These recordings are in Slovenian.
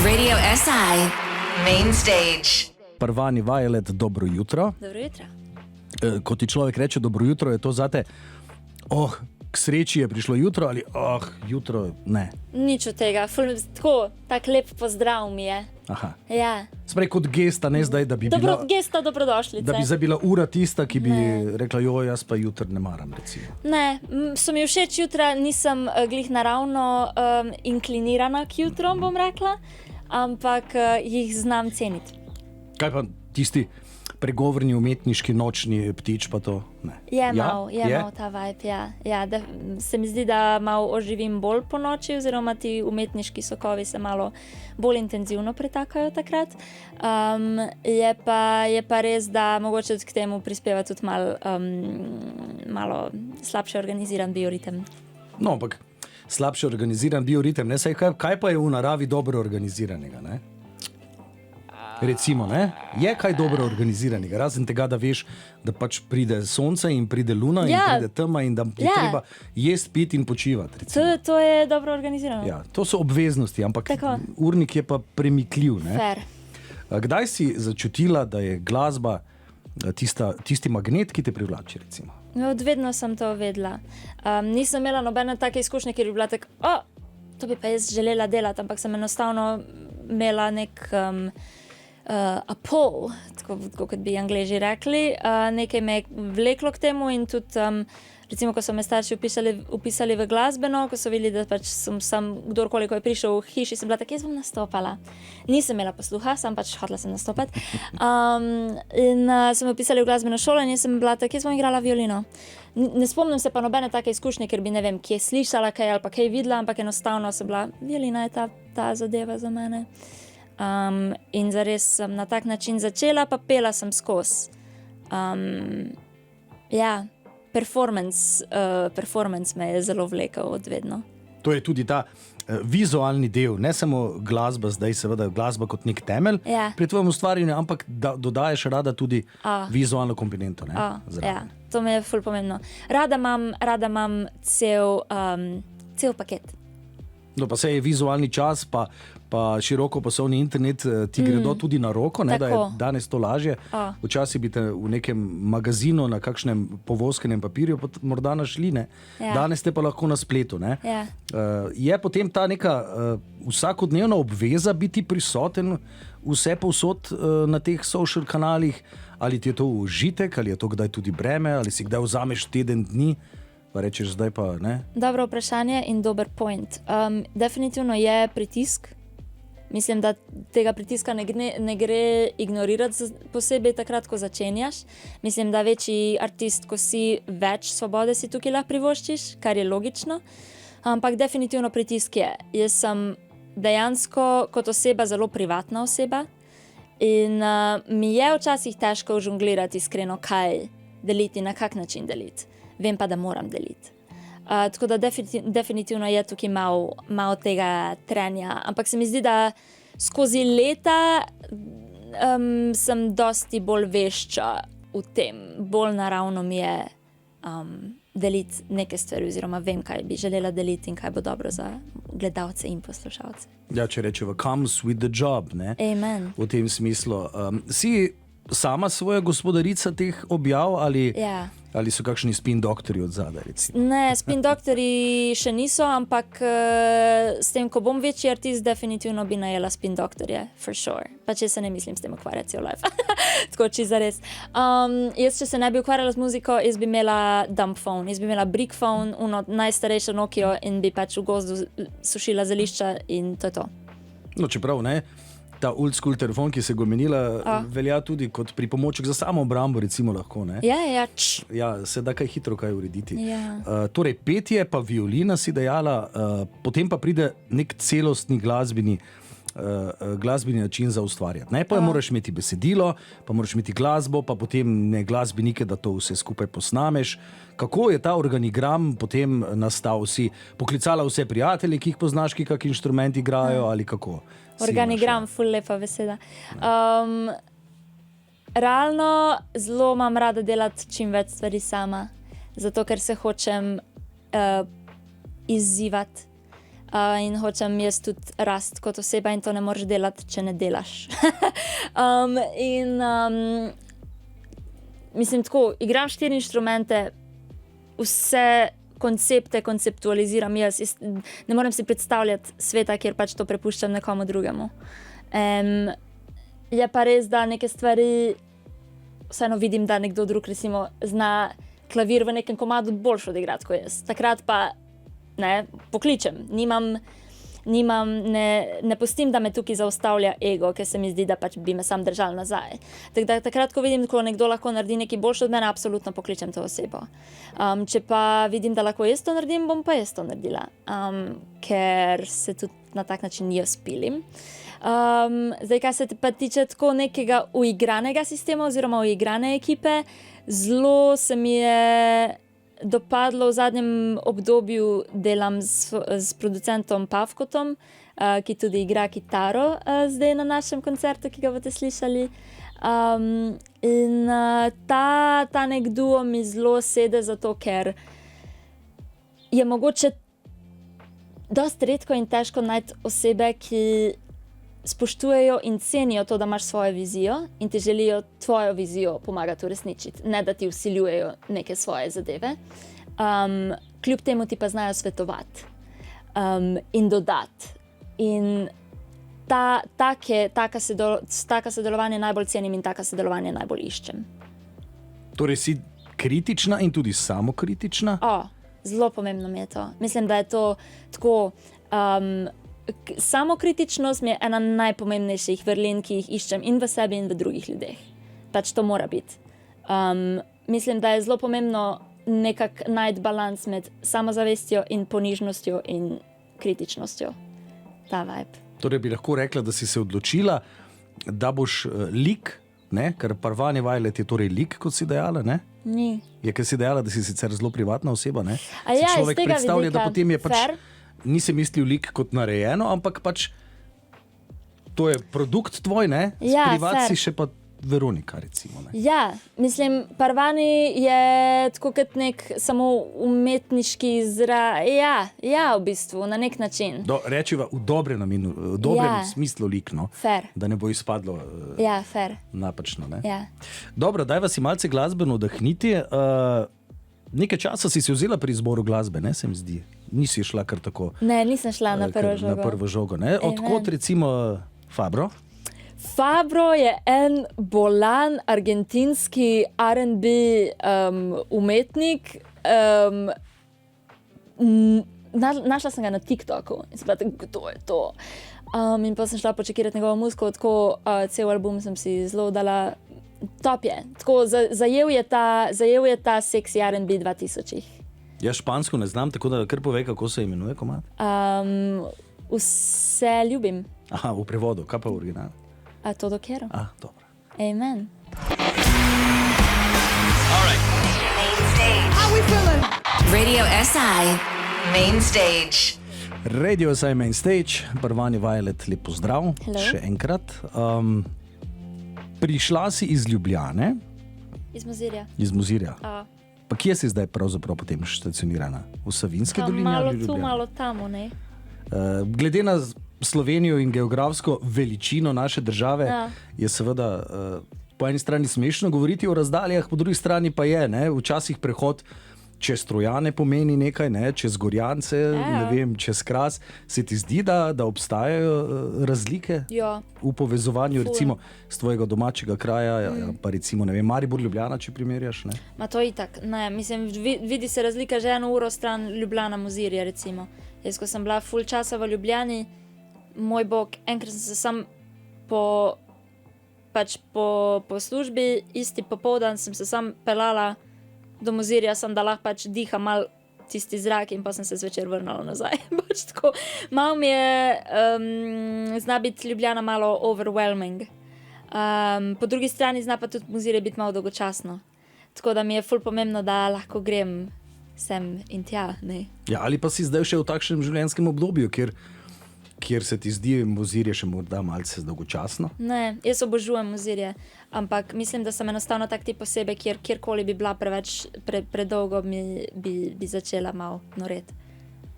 Radio SI Main Stage. Prvani Violet, dobro jutro. Dobro jutro. Ko ti človek reče dobro jutro, je to zate, k sreči je prišlo jutro ali jutro ne. Nič od tega, tak lep pozdrav mi je. Aha. Ja. Sprej kot gesta, ne zdaj, da bi bila... Gesta dobrodošlice. Da bi zdaj bila ura tista, ki bi rekla, jaz pa jutr ne maram, recimo. Ne, so mi všeč jutra, nisem glih naravno inklinirana k jutrom, bom rekla, ampak jih znam ceniti. Kaj pa tisti pregovorni umetniški nočni ptič pa to? Ne. Je mal ta vibe, ja. Se mi zdi, da malo oživim bolj po noči, oziroma ti umetniški sokovi se malo bolj intenzivno pretakajo takrat. Je pa res, da mogoče k temu prispeva tudi malo slabše organiziran bioritem. No, ampak slabše organiziran bioritem, ne? Saj kaj pa je v naravi dobro organiziranega, ne? Recimo, ne? Je kaj dobro organiziranega, razen tega, da veš, da pač pride sonce in pride luna in pride tema in da ti treba jesti, piti in počivati. To je dobro organizirano. Ja, to so obveznosti, ampak Tako. urnik je pa premikljiv, ne? Fair. Kdaj si začutila, da je glasba tisti magnet, ki te privlači, recimo? Vedno sem to vedela. Nisem imela nobene take izkušnje, kjer bi bila tako, to bi pa jaz želela delati, ampak sem enostavno imela nek a pull, tako kot bi Angleži rekli. Nekaj me je vleklo k temu in tudi, recimo, ko so me starši upisali v glasbeno, ko so videli, da pač sem kdorkoli, ko je prišel v hiši, sem bila tako, jaz bom nastopala. Nisem imela posluha, pač hotela sem nastopati. In so me upisali v glasbeno šolo in jaz sem bila tako, jaz bom igrala violino. Ne spomnim se pa nobene take izkušnje, ker bi ne vem, kje slišala kaj ali pa kaj videla, ampak enostavno sem bila, violina je ta zadeva za mene. In zares sem na tak način začela, pa pela sem skozi. Performance me je zelo vlekel od vedno. To je tudi ta vizualni del, ne samo glasba, zdaj seveda glasba kot nek temelj pri tvojem ustvarjanju, ampak da dodajaš rada tudi vizualno komponento. To me je ful pomembno. Rada imam cel paket. No, pa se je vizualni čas, pa širokopasovni internet ti gredo tudi na roko, ne, da je danes to lažje. Včasih bi te v nekem magazinu na kakšnem povozkenem papirju morda našli, ne. Danes te pa lahko na spletu, ne. Je potem ta neka vsakodnevna obveza biti prisoten vse povsod na teh social kanalih, ali ti je to užitek, ali je to kdaj tudi breme, ali si kdaj vzameš teden dni, pa rečeš zdaj pa ne? Dobro vprašanje in dober point. Definitivno je pritisk. Mislim, da tega pritiska ne gre ignorirati posebej takrat, ko začenjaš. Mislim, da večji artist, ko si, več svobode si tukaj lahko privoščiš, kar je logično. Ampak definitivno pritisk je. Jaz sem dejansko kot oseba zelo privatna oseba in mi je včasih težko žonglirati iskreno, kaj deliti, na kak način deliti. Vem pa, da moram deliti. Tako da definitivno je tukaj malo tega trenja. Ampak se mi zdi, da skozi leta sem dosti bolj vešča v tem. Bolj naravno mi je deliti neke stvari, oziroma vem, kaj bi želela deliti in kaj bo dobro za gledalce in poslušalce. Ja, če rečeva, comes with the job, ne? Amen. V tem smislu. Si sama svoja gospodarica teh objav ali so kakšni spin doktorji od zadaj, recimo? Ne, spin doktorji še niso, ampak s tem, ko bom večji artist, definitivno bi najela spin doktorje, for sure. Pa če se ne mislim s tem ukvarjati cel life. Tako, če zares. Jaz, če se ne bi ukvarjala z muziko, jaz bi imela dumb phone, jaz bi imela brick phone, najstarejšo Nokio in bi pač v gozdu sušila zelišča in to je to. No, čeprav ne, ta old school telefon, ki se ga omenila, velja tudi kot pripomoček za samo obrambo, recimo lahko, ne? Ja. Se da kaj hitro kaj urediti. Ja. Torej, petje pa violina si dejala, potem pa pride nek celostni glasbeni način za ustvarjati. Najprej moraš imeti besedilo, pa moraš imeti glasbo, pa potem ne glasbenike, da to vse skupaj posnameš. Kako je ta organigram potem nastal? Si poklicala vse prijatelje, ki jih poznaš, ki kak inštrument igrajo ali kako? Organigram, ful lepa beseda. Realno zelo imam rada delati čim več stvari sama, zato ker se hočem izzivati. in hočem jaz tudi rast kot oseba in to ne moreš delati, če ne delaš. Mislim tako, igram 4 inštrumente, vse koncepte konceptualiziram jaz ne morem si predstavljati sveta, kjer pač to prepuščam nekomu drugemu. Je pa res, da neke stvari vseeno vidim, da nekdo drug recimo zna klavir v nekem komadu boljše odigrati kot jaz. Takrat pa ne, pokličem, ne pustim, da me tukaj zaustavlja ego, ker se mi zdi, da pač bi me sam držal nazaj. Tako da takrat, ko vidim, ko nekdo lahko naredi nekaj boljše od mene, absolutno pokličem to osebo. Če pa vidim, da lahko jaz to naredim, bom pa jaz to naredila, ker se tudi na tak način jaz pilim. Zdaj, kaj se pa tiče tako nekega uigranega sistema oziroma uigrane ekipe, zelo se mi je dopadlo v zadnjem obdobju, delam s producentom Pavkotom, ki tudi igra kitaro zdaj na našem koncertu, ki ga boste slišali. Ta nek duo mi zelo sede zato, ker je mogoče dosti redko in težko najti osebe, ki spoštujejo in cenijo to, da imaš svojo vizijo in ti želijo tvojo vizijo pomagati uresničiti, ne da ti vsiljujejo neke svoje zadeve. Kljub temu ti pa znajo svetovati in dodati. In taka sodelovanja najbolj cenim in taka sodelovanja najbolj iščem. Torej si kritična in tudi samokritična? Zelo pomembno mi je to. Mislim, da je to tako... Samokritičnost mi je ena najpomembnejših vrlin, ki jih iščem in v sebi in v drugih ljudeh. Pač to mora biti. Mislim, da je zelo pomembno nekako najti balans med samozavestjo in ponižnostjo in kritičnostjo. Ta vibe. Torej bi lahko rekla, da si se odločila, da boš lik, ne? Ker Parvani Violet je torej lik, kot si dejala, ne? Ni. Je, ker si dejala, da si sicer zelo privatna oseba, ne? Ja, si človek predstavlja, da potem je pač... Fair. Nisi mislil lik kot narejeno, ampak pač to je produkt tvoj, ne? Ja, privat si še pa Veronika, recimo, ne? Ja, mislim, Parvani je tako kot nek samo umetniški ja, v bistvu, na nek način. Rečiva v dobrem namenu, v dobrem smislu lik, no? Fair. Da ne bo izpadlo fair. Napačno, ne? Ja. Dobro, daj vas si malce glasbeno odahniti. Nekaj časa si vzela pri izboru glasbe, ne, se mi zdi. Nisi šla kar tako. Ne, nisem šla na prvo žogo. Na prvo žogo, ne? Odkot recimo Fabro? Fabro je en bolan argentinski R&B umetnik. Našla sem ga na TikToku in sem bila tako, kdo je to? In pa sem šla počekirati njegovo muziko, tako cel album sem si zelo dala. Top je. Tako, zajel je ta seksi R&B 2000-ih. Jaz špansko ne znam, tako da kar povej, kako se imenuje komad. Vse ljubim. Aha, v prevodu, kaj pa v originalu? Todo quiero. Dobro. Amen. All right. Main stage. How we feeling? Radio SI. Main stage. Radio SI Main Stage. Parvani Violet, lep pozdrav. Hello. Še enkrat. Prišla si iz Ljubljane. Iz Mozirja. Iz Mozirja. Pa kje si zdaj pravzaprav potem stacionirana? V Savinjski dolini ali v Ljubljani? Malo tu, malo tamo, ne? Glede na Slovenijo in geografsko veličino naše države, je seveda po eni strani smešno govoriti o razdaljah, po drugi strani pa je, ne? Včasih prehod čez Trojane pomeni nekaj, ne? Čez Gorjance, ne vem, čez Kras. Se ti zdi, da obstajajo razlike v povezovanju recimo s tvojega domačega kraja, pa recimo, ne vem, Maribor, Ljubljana, če primerjaš, ne? Ma to itak, ne, mislim, vidi se razlika že 1 uro stran Ljubljana, Mozirje, recimo. Jaz, ko sem bila ful časa v Ljubljani, moj bog, enkrat sem se sam po službi, isti popoldan sem se sam pelala do Mozirja, sem da lahko pač diham mal tisti zrak in pa sem se zvečer vrnala nazaj. Pač tako, malo mi je, zna biti Ljubljana malo overwhelming. Po drugi strani zna pa tudi Mozirje biti malo dolgočasno. Tako da mi je ful pomembno, da lahko grem sem in tja, ne. Ja, ali pa si zdaj še v takšnem življenjskem obdobju, kjer se ti zdi Mozirje še morda malce dolgočasno? Ne, jaz obožujem Mozirje, ampak mislim, da sem enostavno tak tip osebe, kjerkoli bi bila predolgo, bi začela malo noreti.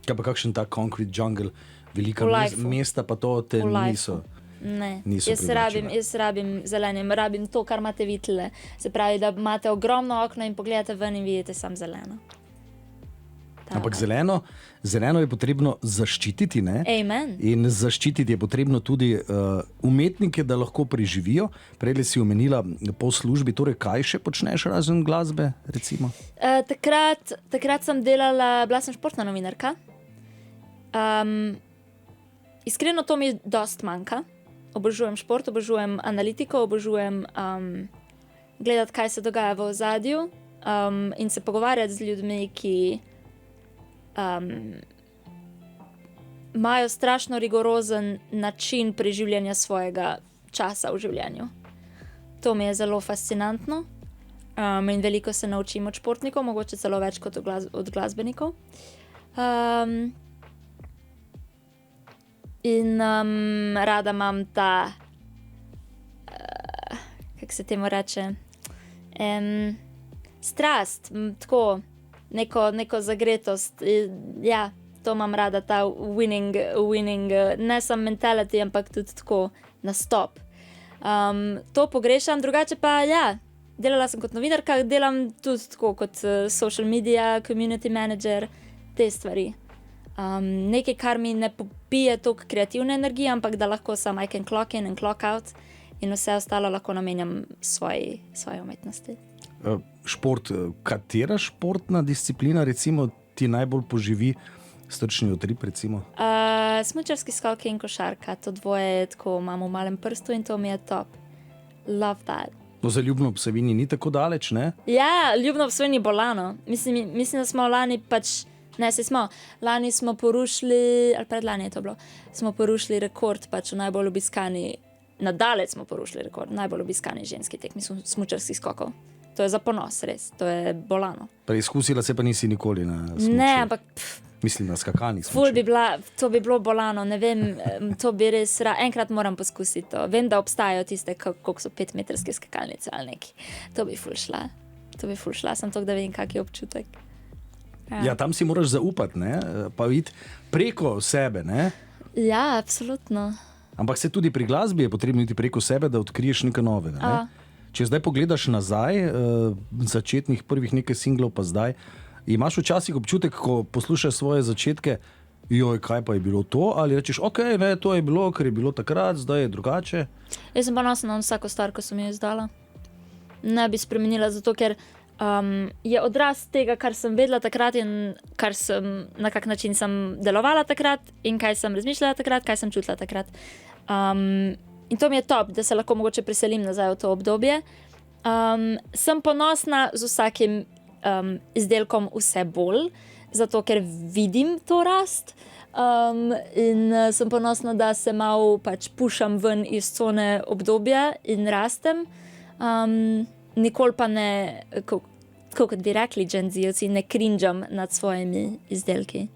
Kaj pa kakšen ta concrete jungle, velika mesta pa to te niso. Ne, jaz rabim zelenim, rabim to, kar imate videli. Se pravi, da imate ogromno okno in pogledate ven in vidite samo zeleno. Ampak zeleno je potrebno zaščititi, ne? Amen. In zaščititi je potrebno tudi umetnike, da lahko preživijo. Prej si omenila po službi, torej kaj še počneš razen glasbe, recimo? Takrat sem bila sem športna novinarka. Iskreno to mi dost manjka. Obožujem šport, obožujem analitiko, obožujem gledati, kaj se dogaja v ozadju in se pogovarjati z ljudmi, ki imajo strašno rigorozen način preživljanja svojega časa v življenju. To mi je zelo fascinantno in veliko se naučim od športnikov, mogoče celo več kot od glasbenikov. In rada imam ta, kako se temu reče, strast, tako, neko zagretost. Ja, to imam rada, ta winning, ne samo mentality, ampak tudi tako nastop. To pogrešam, drugače pa ja, delala sem kot novinarka, delam tudi tako kot social media, community manager, te stvari. Nekaj, kar mi ne popije toliko kreativne energije, ampak da lahko samo I can clock in and clock out in vse ostalo lahko namenjam svoji umetnosti. Šport, katera športna disciplina recimo ti najbolj poživi srčni utrip recimo? Smučarski skoki in košarka, to dvoje tako imam v malem prstu in to mi je top. Love that. No, za Ljubno ob Savinji ni tako daleč, ne? Ja, Ljubno ob Savinji bolano. Mislim, da smo lani lani smo porušili, ali predlani je to bilo, smo porušili rekord v najbolj obiskani, nadalec smo porušili rekord, najbolj obiskani ženski tekmi smučarskih skokov. To je za ponos, res, to je bolano. Preizkusila se pa nisi nikoli na smuču? Ne, ampak... Mislim na skakalnih smučih. To bi bilo bolano, ne vem, to bi res, enkrat moram poskusiti to. Vem, da obstajajo tiste, koliko so 5-metrske skakalnice ali neki. To bi ful šla, sem to, da vem, kak je občutek. Ja, tam si moraš zaupati, ne? Pa iti preko sebe, ne? Ja, absolutno. Ampak se tudi pri glasbi je potrebno iti preko sebe, da odkriješ nekaj novega, ne? Če zdaj pogledaš nazaj, začetnih prvih nekaj singlov pa zdaj, imaš včasih občutek, ko poslušaš svoje začetke, joj, kaj pa je bilo to? Ali rečeš, ok, ne, to je bilo, ker je bilo takrat, zdaj je drugače? Jaz sem ponosna na vsako stvar, ko sem jo izdala. Ne bi spremenila, zato ker je odraz tega, kar sem vedela takrat in na kak način sem delovala takrat in kaj sem razmišljala takrat, kaj sem čutila takrat. In to mi je top, da se lahko mogoče preselim nazaj v to obdobje. Sem ponosna z vsakim izdelkom vse bolj, zato ker vidim to rast in sem ponosna, da se malo pušam ven iz cone obdobja in rastem. Nikoli pa ne, kot bi rekli Gen Z-ovci, ne cringeam nad svojimi izdelki.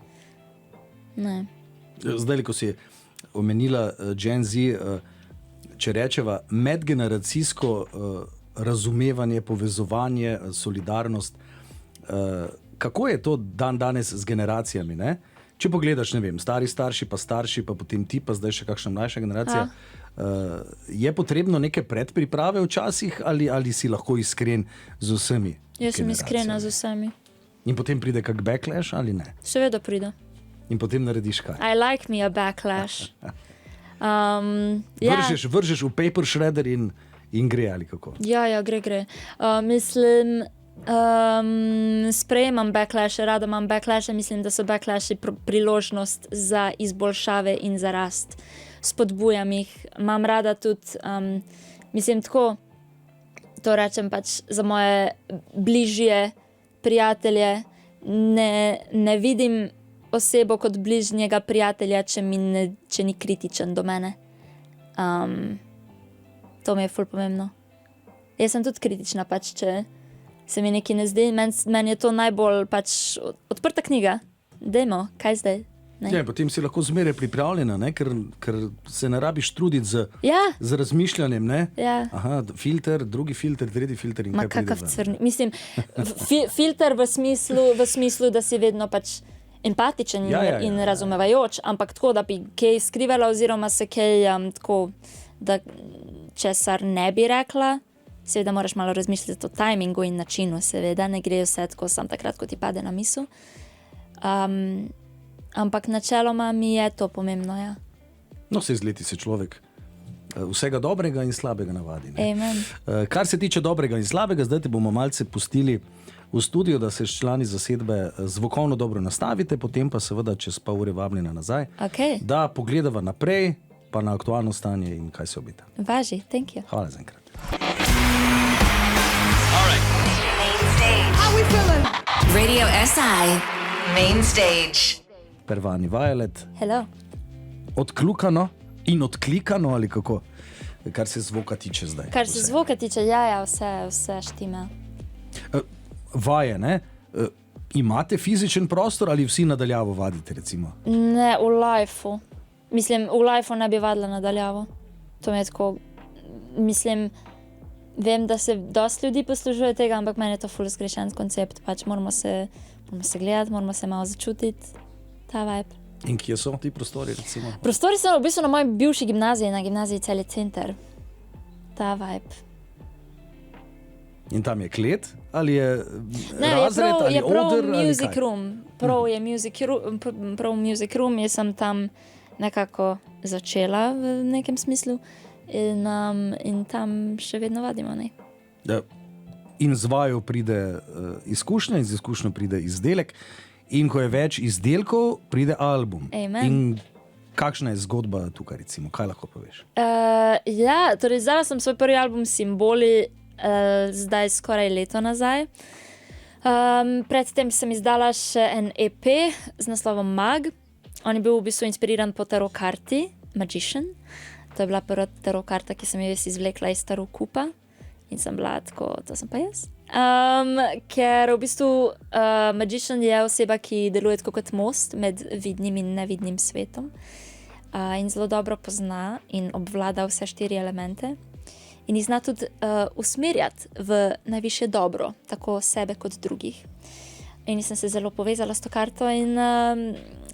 Ne. Zdaj, ko si omenila Gen Z, če rečeva medgeneracijsko razumevanje, povezovanje, solidarnost, kako je to dan danes z generacijami, ne? Če pogledaš, ne vem, starši pa potem ti, pa zdaj še kakšna mlajša generacija, je potrebno neke predpriprave včasih ali si lahko iskren z vsemi? Jaz sem iskrena z vsemi. In potem pride kak backlash ali ne? Seveda pride. In potem narediš kaj? I like me a backlash. Vržeš v paper shredder in gre ali kako? Ja, gre. Mislim, sprejemam backlash, rada imam backlash, mislim, da so backlashi priložnost za izboljšave in za rast. Spodbujam jih, imam rada tudi, mislim tako, to rečem za moje bližje prijatelje, ne vidim osebo kot bližnjega prijatelja, če ni kritičen do mene. To mi je ful pomembno. Jaz sem tudi kritična, če se mi nekaj ne zdi, meni je to najbolj odprta knjiga. Dajmo, kaj zdaj? Ja, potem si lahko zmeraj pripravljena, ne? Ker se ne rabiš truditi z razmišljanjem. Ne? Ja. Aha, filter, drugi filter, tretji filter in kaj pride ven. Mislim, filter v smislu, da si vedno empatičen in razumevajoč, ampak tako, da bi kaj skrivala oziroma se kaj tako, da česar ne bi rekla. Seveda moraš malo razmišljati o timingu in načinu, seveda, ne gre vse tako sam takrat, ko ti pade na misel. Ampak načeloma mi je to pomembno, ja. No, z leti se človek vsega dobrega in slabega navadi. Amen. Kar se tiče dobrega in slabega, zdaj te bomo malce pustili v studio, da se člani zasedbe zvokovno dobro nastavite, potem pa seveda čez pol ure vabljena nazaj, da pogledava naprej, pa na aktualno stanje in kaj se obeta. Važi, thank you. Hvala za enkrat. How we feeling? Radio SI, Main Stage. Pervani Violet. Hello. Odkljukano in odklikano ali kako? Kar se zvoka tiče zdaj. Kar se zvoka tiče, ja, vse štima. Vaje, ne? Imate fizičen prostor ali vsi nadaljavo vadite, recimo? Ne, v liveu. Mislim, v liveu ne bi vadila nadaljavo. To mi je tako, mislim, vem, da se dosti ljudi poslužuje tega, ampak meni je to ful zgrešen koncept. Pač moramo se gledati, moramo se malo začutiti, ta vibe. In kje so ti prostori, recimo? Prostori so v bistvu na moji bivši gimnaziji, na gimnaziji Celje Center. Ta vibe. In tam je klet? Ali je razred, ali oder, ali kaj? Prav je music room, jaz sem tam nekako začela v nekem smislu in tam še vedno vadimo, ne? In z vajo pride izkušnja, in z izkušnjo pride izdelek, in ko je več izdelkov, pride album. Amen. In kakšna je zgodba tukaj, recimo? Kaj lahko poveš? Ja, torej zdaj sem svoj prvi album Simboli zdaj skoraj leto nazaj. Predtem sem izdala še en EP z naslovom Mag. On je bil v bistvu inspiriran po tarot karti Magician. To je bila prva tarot karta, ki sem jo izvlekla iz tarot kupa. In sem bila tako, to sem pa jaz. Ker v bistvu Magician je oseba, ki deluje tako kot most med vidnim in nevidnim svetom. In zelo dobro pozna in obvlada vse 4 elemente. In jih zna tudi usmerjati v najvišje dobro, tako sebe kot drugih. In sem se zelo povezala s to karto in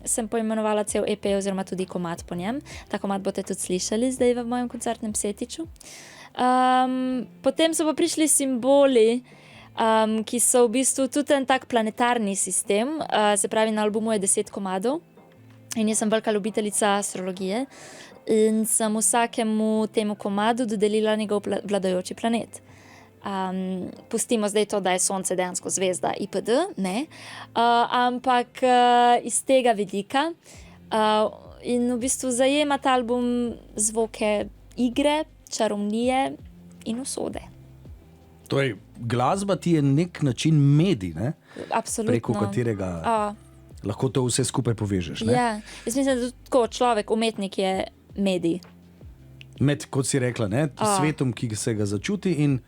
sem poimenovala cel EP oziroma tudi komad po njem. Ta komad boste tudi slišali zdaj v mojem koncertnem setiču. Potem so pa prišli simboli, ki so v bistvu tudi en tak planetarni sistem. Se pravi, na albumu je 10 komadov in jaz sem velika ljubiteljica astrologije. In sem vsakemu temu komadu dodelila njegov vladajoči planet. Pustimo zdaj to, da je Sonce dejansko zvezda IPD, ne? Ampak iz tega vidika. In v bistvu zajema ta album zvoke igre, čarovnije in usode. Torej, glasba ti je nek način medij, ne? Absolutno. Preko katerega lahko to vse skupaj povežeš, ne? Ja, jaz mislim, da tako človek, umetnik je medij. Med, kot si rekla, ne, svetom, ki se ga začuti in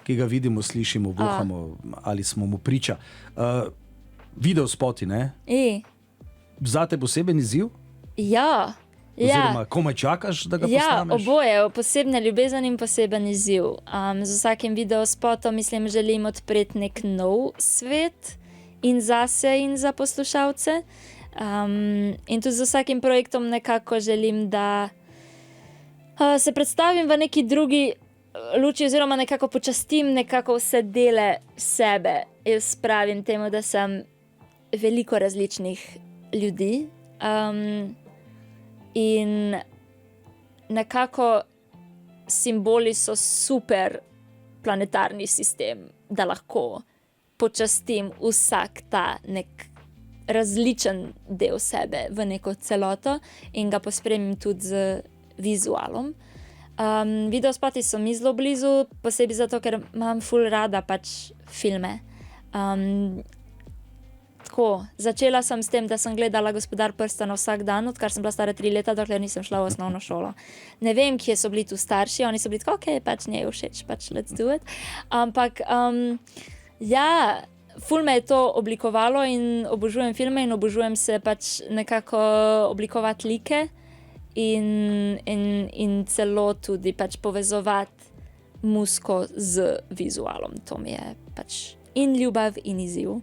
ki ga vidimo, slišimo, vohamo ali smo mu priča. Video spoti, ne? Zate poseben izziv? Ja. Oziroma, komaj čakaš, da ga posnameš? Ja, oboje, posebne ljubezen in poseben izziv. Z vsakim video spotom, mislim, želim odpreti nek nov svet in zase in za poslušalce. In tudi z vsakim projektom nekako želim, da se predstavim v neki drugi luči oziroma nekako počastim nekako vse dele sebe. Jaz pravim temu, da sem veliko različnih ljudi in nekako simboli so super planetarni sistem, da lahko počastim vsak ta nek različen del sebe v neko celoto in ga pospremim tudi z vizualom. Videospoti so mi zelo blizu, posebej zato, ker imam ful rada pač filme. Tako, začela sem s tem, da sem gledala Gospodar prstanov vsak dan, odkar sem bila stara 3 leta, dokler nisem šla v osnovno šolo. Ne vem, kje so bili tu starši, oni so bili tako, ok, pač njej všeč, pač let's do it. Ampak, ja, ful me je to oblikovalo in obožujem filme in obožujem se pač nekako oblikovati like in celo tudi pač povezovati muziko z vizualom. To mi je pač in ljubav in izziv.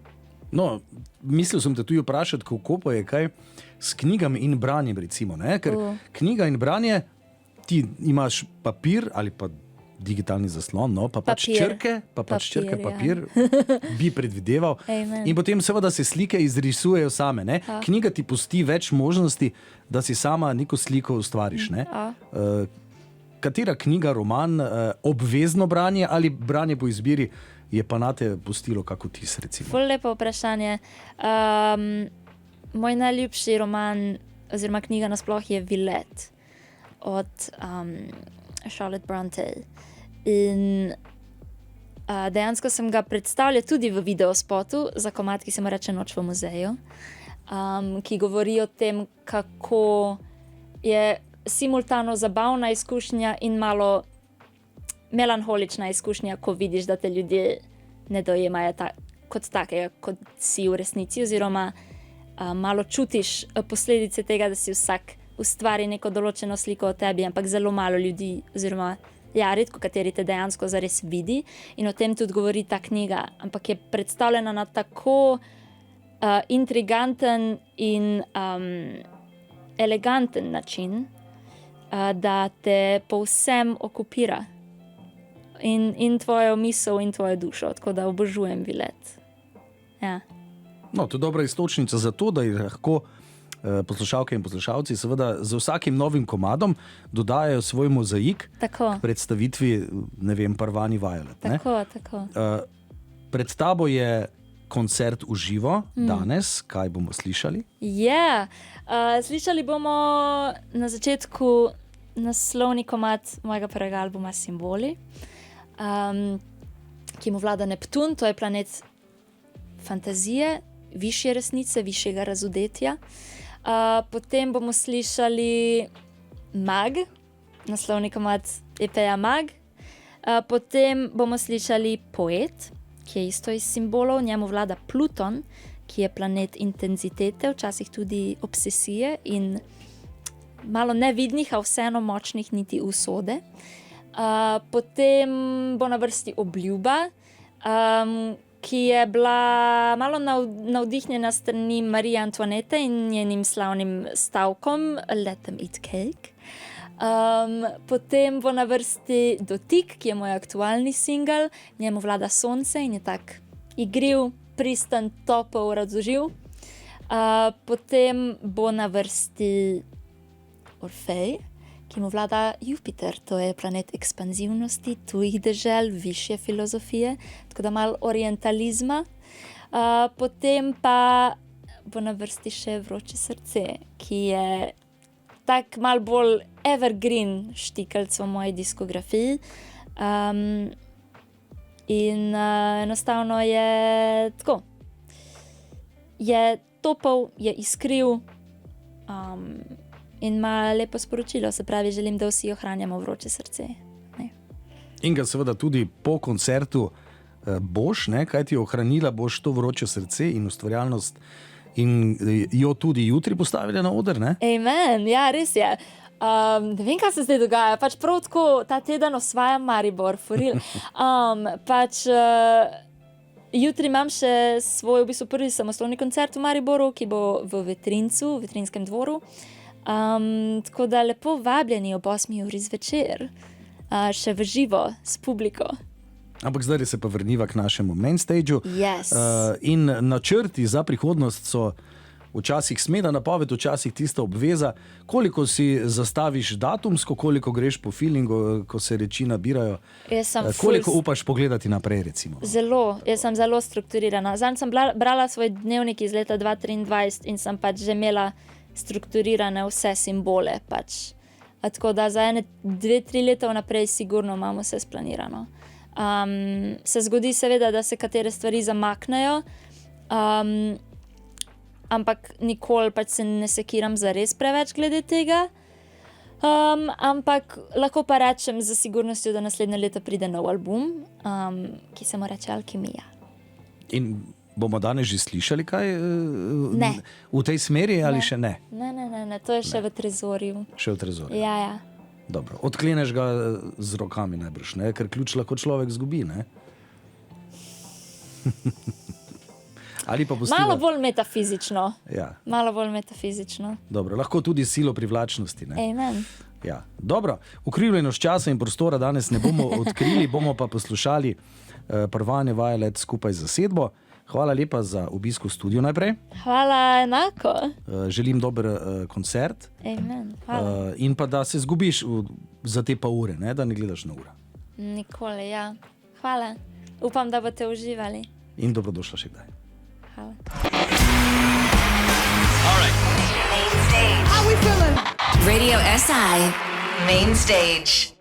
No, mislil sem te tudi vprašati, kako pa je kaj s knjigami in branjem, recimo, ne? Ker knjiga in branje, ti imaš papir ali pa digitalni zaslon, no, pa pač črke, papir, bi predvideval. Amen. In potem seveda se slike izrisujejo same, ne? Knjiga ti pusti več možnosti, da si sama neko sliko ustvariš, ne? Katera knjiga, roman, obvezno branje ali branje po izbiri je pa nate pustilo kako vtis, recimo? Ful lepo vprašanje. Moj najljubši roman oziroma knjiga nasploh je Villette od Charlotte Bronte. In dejansko sem ga predstavljal tudi v videospotu za komad, ki se mu reče Noč v muzeju, ki govori o tem, kako je simultano zabavna izkušnja in malo melanholična izkušnja, ko vidiš, da te ljudje ne dojemajo kot takega, kot si v resnici, oziroma malo čutiš posledice tega, da si vsak ustvari neko določeno sliko o tebi, ampak zelo malo ljudi, oziroma redko kateri te dejansko zares vidi. In o tem tudi govori ta knjiga, ampak je predstavljena na tako intriganten in eleganten način, da te povsem okupira. In tvojo misel in tvojo dušo, tako da obožujem Villette. Ja. No, to je dobra iztočnica za to, da je lahko poslušalke in poslušalci seveda z vsakim novim komadom dodajajo svoj mozaik k predstavitvi, ne vem, Parvani Violet. Tako. Pred tabo je koncert v živo danes. Kaj bomo slišali? Slišali bomo na začetku naslovni komad mojega prvega albuma Simboli, ki mu vlada Neptun, to je planet fantazije, višje resnice, višjega razodetja. Potem bomo slišali Mag, naslovni komad EP-ja Mag. Potem bomo slišali Poet, ki je isto iz simbolov, njemu vlada Pluton, ki je planet intenzitete, včasih tudi obsesije in malo nevidnih, a vseeno močnih niti usode. Potem bo na vrsti Obljuba, ki je bila malo navdihnjena strani Marije Antoinette in njenim slavnim stavkom Let them eat cake. Potem bo na vrsti Dotik, ki je moj aktualni singel, njemu vlada Sonce in je tak igriv, pristen, topel, radoživ. Potem bo na vrsti Orfej, ki mu vlada Jupiter, to je planet ekspanzivnosti, tujih dežel, višje filozofije, tako da malo orientalizma. Potem pa bo na vrsti še Vroče srce, ki je tak malo bolj evergreen štikelc v moji diskografiji. In enostavno je tako. Je topel, je iskriv in ima lepo sporočilo, se pravi, želim, da vsi ohranjamo vroče srce. Ne. In ga seveda tudi po koncertu boš, ne? Kaj ti ohranila boš to vroče srce in ustvarjalnost in jo tudi jutri postavila na oder, ne? Amen, ja, res je. Ne vem, kaj se zdaj dogaja, pač prav tako ta teden osvajam Maribor, for real. Jutri imam še svoj v bistvu prvi samostojni koncert v Mariboru, ki bo v Vetrincu, v Vetrinskem dvoru. Tako da lepo vabljeni ob 8 uri zvečer, še v živo, s publiko. Ampak zdaj se pa vrniva k našemu main stageu. Yes. In načrti za prihodnost so včasih smela napoved, včasih tista obveza. Koliko si zastaviš datumsko, koliko greš po feelingu, ko se reči nabirajo? Koliko upaš pogledati naprej, recimo? Zelo, jaz sem zelo strukturirana. Zanj sem brala svoj dnevnik iz leta 2023 in sem pač že imela strukturirane vse simbole. Pač. Tako da za 2-3 leta vnaprej sigurno imamo vse splanirano. Se zgodi seveda, da se katere stvari zamaknejo, ampak nikoli pač se ne sekiram zares preveč glede tega. Ampak lahko pa rečem za sigurnostjo, da naslednje leto pride nov album, ki se mu reče Alkimija. In bomo danes že slišali kaj Ne. v tej smeri ali še ne? Ne, to je še v trezorju. Še v trezorju. Ja. Dobro, odkleneš ga z rokami najbrž, ne? Ker ključ lahko človek zgubi, ne? Ali pa pustiva... Malo bolj metafizično. Ja. Malo bolj metafizično. Dobro, lahko tudi silo privlačnosti. Ne? Amen. Ja. Dobro, ukrivljenost časa in prostora danes ne bomo odkrili, bomo pa poslušali Prvane Violet skupaj z zasedbo. Hvala lepa za obisk v studiu najprej. Hvala enako. Želim dober koncert. Amen. Hvala. In pa da se zgubiš za te pa ure, ne? Da ne gledaš na uro. Nikoli, ja. Hvala. Upam, da boste uživali. In dobrodošla še kdaj. Hvala. Main stage. How we feeling? Radio SI Main Stage.